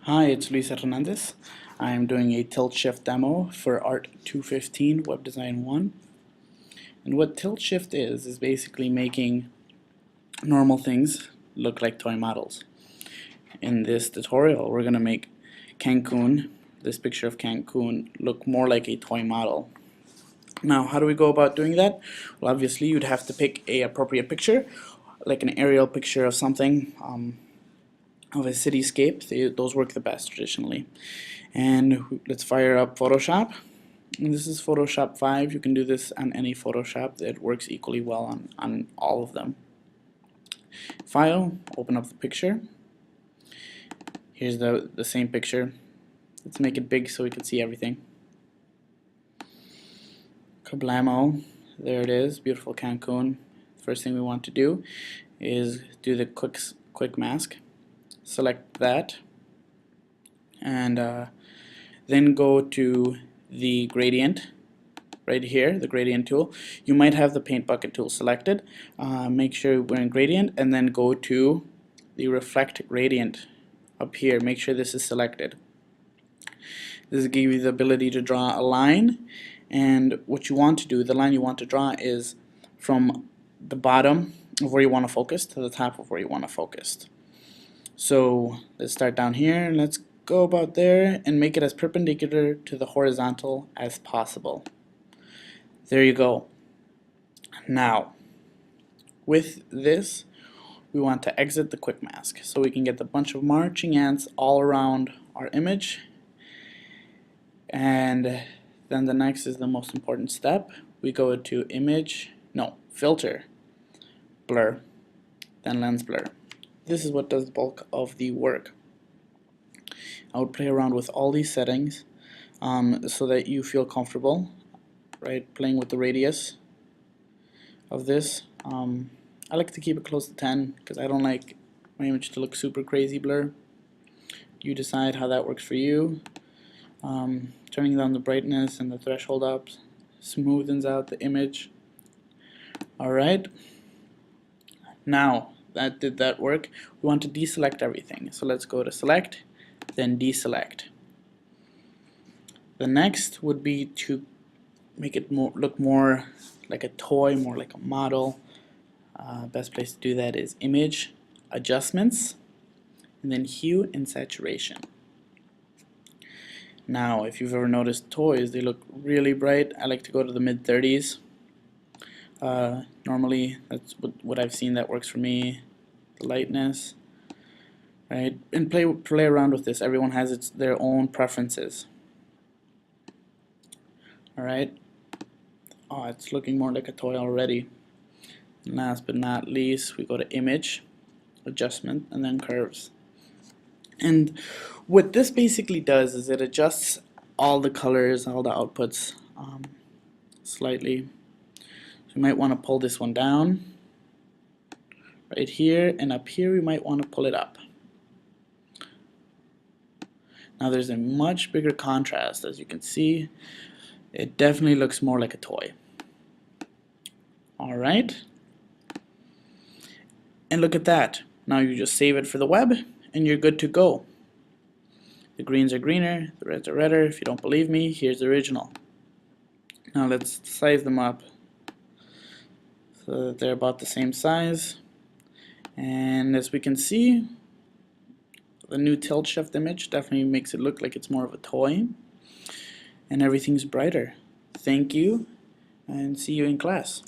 Hi, it's Luis Hernandez. I am doing a tilt shift demo for Art 215 Web Design 1. And what tilt shift is basically making normal things look like toy models. In this tutorial, we're going to make Cancun, this picture of Cancun, look more like a toy model. Now, how do we go about doing that? Well, obviously, you'd have to pick a appropriate picture, like an aerial picture of something, of a cityscape. Those work the best traditionally. And let's fire up Photoshop. And this is Photoshop 5. You can do this on any Photoshop. It works equally well on all of them. File, open up the picture. Here's the same picture. Let's make it big so we can see everything. Kablamo, there it is, beautiful Cancun. First thing we want to do is do the quick mask. Select that and then go to the gradient right here, the gradient tool. You might have the paint bucket tool selected. Make sure we're in gradient and then go to the reflect gradient up here. Make sure this is selected. This will give you the ability to draw a line, and what you want to do, the line you want to draw is from the bottom of where you want to focus to the top of where you want to focus. So let's start down here and let's go about there and make it as perpendicular to the horizontal as possible. There you go. Now, with this, we want to exit the quick mask so we can get the bunch of marching ants all around our image. And then the next is the most important step. We go to filter, blur, then lens blur. This is what does the bulk of the work. I would play around with all these settings so that you feel comfortable, right? Playing with the radius of this. I like to keep it close to 10 because I don't like my image to look super crazy blur. You decide how that works for you. Turning down the brightness and the threshold up smoothens out the image. Alright, now that did that work, we want to deselect everything. So let's go to select, then deselect. The next would be to make it look more like a toy, more like a model. Best place to do that is image, adjustments, and then hue and saturation. Now, if you've ever noticed toys, they look really bright. I like to go to the mid-30s. Normally, that's what I've seen that works for me. The lightness, right? And play around with this. Everyone has their own preferences. All right. Oh, it's looking more like a toy already. And last but not least, we go to image, adjustment, and then curves. And what this basically does is it adjusts all the colors, all the outputs slightly. So you might want to pull this one down right here, and up here we might want to pull it up. Now there's a much bigger contrast, as you can see. It definitely looks more like a toy. Alright, and look at that. Now you just save it for the web and you're good to go. The greens are greener, the reds are redder. If you don't believe me, here's the original. Now let's size them up so that they're about the same size. And as we can see, the new tilt shift image definitely makes it look like it's more of a toy. And everything's brighter. Thank you, and see you in class.